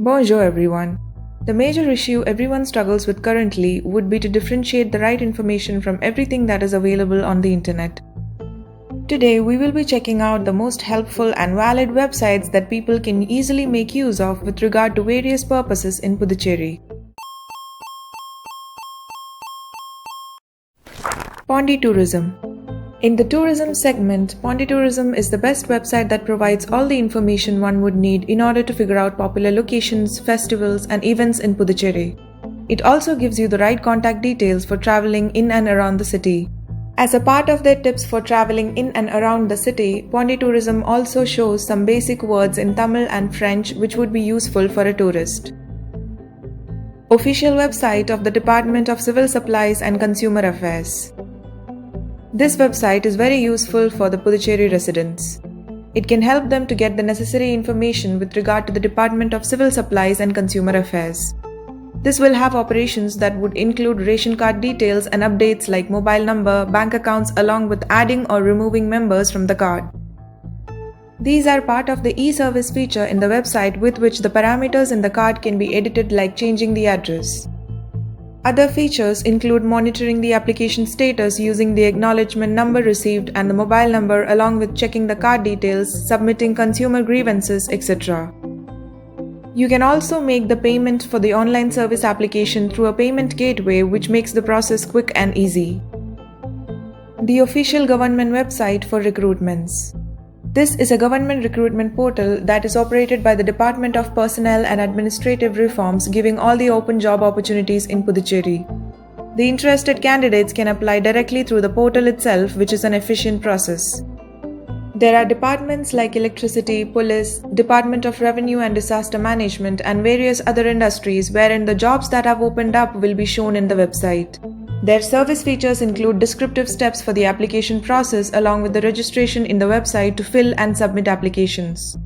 Bonjour everyone. The major issue everyone struggles with currently would be to differentiate the right information from everything that is available on the internet. Today we will be checking out the most helpful and valid websites that people can easily make use of with regard to various purposes in Puducherry. Pondi Tourism. In the tourism segment, Pondi Tourism is the best website that provides all the information one would need in order to figure out popular locations, festivals, and events in Puducherry. It also gives you the right contact details for traveling in and around the city. As a part of their tips for traveling in and around the city, Pondi Tourism also shows some basic words in Tamil and French which would be useful for a tourist. Official website of the Department of Civil Supplies and Consumer Affairs. This website is very useful for the Puducherry residents. It can help them to get the necessary information with regard to the Department of Civil Supplies and Consumer Affairs. This will have operations that would include ration card details and updates like mobile number, bank accounts along with adding or removing members from the card. These are part of the e-service feature in the website with which the parameters in the card can be edited like changing the address. Other features include monitoring the application status using the acknowledgement number received and the mobile number along with checking the card details, submitting consumer grievances, etc. You can also make the payment for the online service application through a payment gateway which makes the process quick and easy. The official government website for recruitments. This is a government recruitment portal that is operated by the Department of Personnel and Administrative Reforms, giving all the open job opportunities in Puducherry. The interested candidates can apply directly through the portal itself, which is an efficient process. There are departments like electricity, police, Department of Revenue and Disaster Management, and various other industries wherein the jobs that have opened up will be shown in the website. Their service features include descriptive steps for the application process along with the registration in the website to fill and submit applications.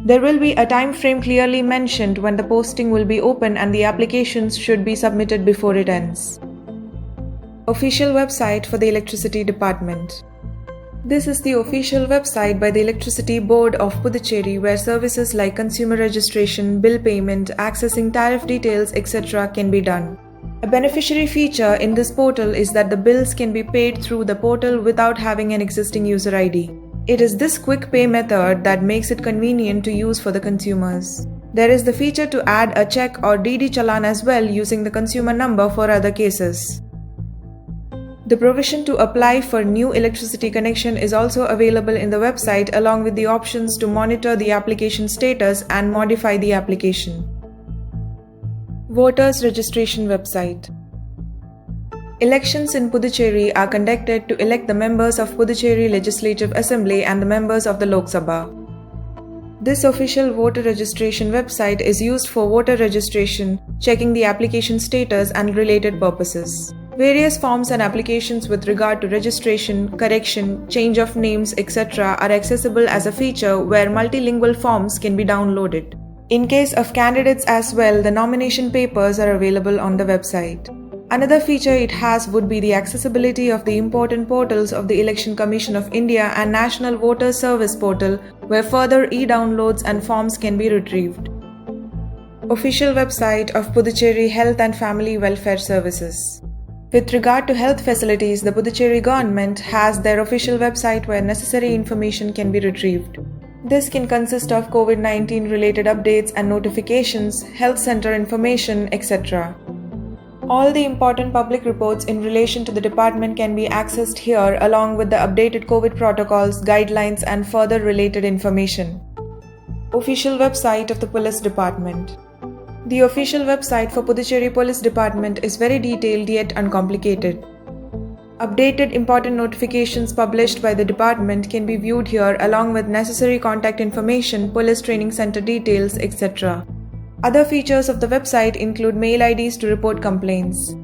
There will be a time frame clearly mentioned when the posting will be open and the applications should be submitted before it ends. Official website for the Electricity Department. This is the official website by the Electricity Board of Puducherry where services like consumer registration, bill payment, accessing tariff details, etc. can be done. A beneficiary feature in this portal is that the bills can be paid through the portal without having an existing user ID. It is this quick pay method that makes it convenient to use for the consumers. There is the feature to add a check or DD challan as well using the consumer number for other cases. The provision to apply for new electricity connection is also available in the website along with the options to monitor the application status and modify the application. Voters Registration Website. Elections in Puducherry are conducted to elect the members of Puducherry Legislative Assembly and the members of the Lok Sabha. This official voter registration website is used for voter registration, checking the application status and related purposes. Various forms and applications with regard to registration, correction, change of names, etc. are accessible as a feature where multilingual forms can be downloaded. In case of candidates as well, the nomination papers are available on the website. Another feature it has would be the accessibility of the important portals of the Election Commission of India and National Voter Service Portal, where further e-downloads and forms can be retrieved. Official website of Puducherry Health and Family Welfare Services. With regard to health facilities, the Puducherry government has their official website where necessary information can be retrieved. This can consist of COVID-19 related updates and notifications, health center information, etc. All the important public reports in relation to the department can be accessed here along with the updated COVID protocols, guidelines and further related information. Official website of the Police Department. The official website for Puducherry Police Department is very detailed yet uncomplicated. Updated important notifications published by the department can be viewed here along with necessary contact information, police training center details, etc. Other features of the website include mail IDs to report complaints.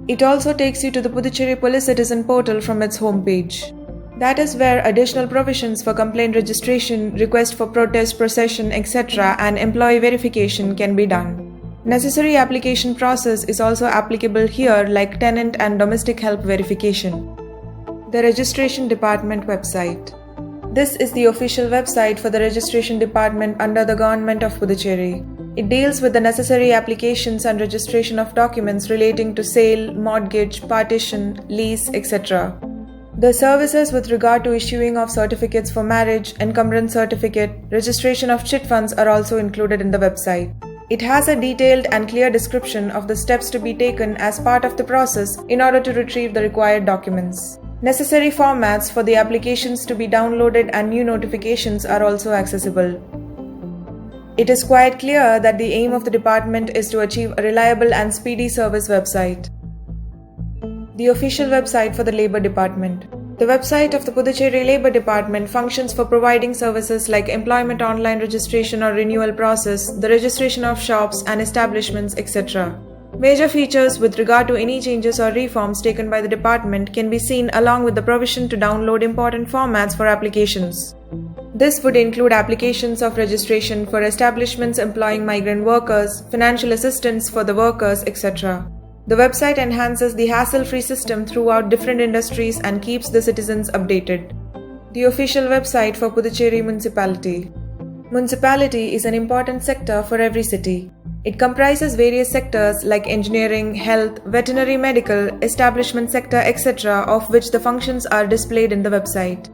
It also takes you to the Puducherry Police Citizen portal from its homepage. That is where additional provisions for complaint registration, request for protest, procession, etc. and employee verification can be done. Necessary application process is also applicable here like tenant and domestic help verification. The Registration Department website. This is the official website for the Registration Department under the Government of Puducherry. It deals with the necessary applications and registration of documents relating to sale, mortgage, partition, lease, etc. The services with regard to issuing of certificates for marriage, encumbrance certificate, registration of chit funds are also included in the website. It has a detailed and clear description of the steps to be taken as part of the process in order to retrieve the required documents. Necessary formats for the applications to be downloaded and new notifications are also accessible. It is quite clear that the aim of the department is to achieve a reliable and speedy service website. The official website for the Labour Department. The website of the Puducherry Labour Department functions for providing services like employment online registration or renewal process, the registration of shops and establishments, etc. Major features with regard to any changes or reforms taken by the department can be seen along with the provision to download important formats for applications. This would include applications of registration for establishments employing migrant workers, financial assistance for the workers, etc. The website enhances the hassle-free system throughout different industries and keeps the citizens updated. The official website for Puducherry Municipality. Municipality is an important sector for every city. It comprises various sectors like engineering, health, veterinary medical, establishment sector, etc., of which the functions are displayed in the website.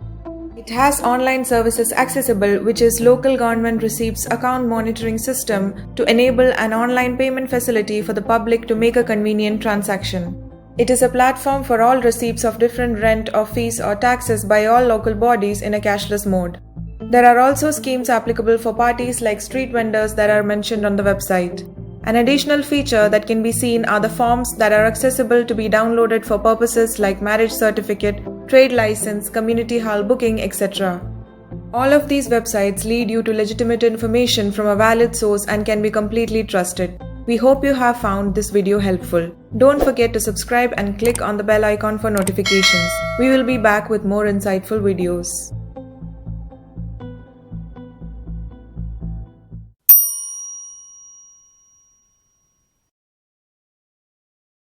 It has online services accessible, which is local government receipts account monitoring system to enable an online payment facility for the public to make a convenient transaction. It is a platform for all receipts of different rent or fees or taxes by all local bodies in a cashless mode. There are also schemes applicable for parties like street vendors that are mentioned on the website. An additional feature that can be seen are the forms that are accessible to be downloaded for purposes like marriage certificate, trade license, community hall booking, etc. All of these websites lead you to legitimate information from a valid source and can be completely trusted. We hope you have found this video helpful. Don't forget to subscribe and click on the bell icon for notifications. We will be back with more insightful videos.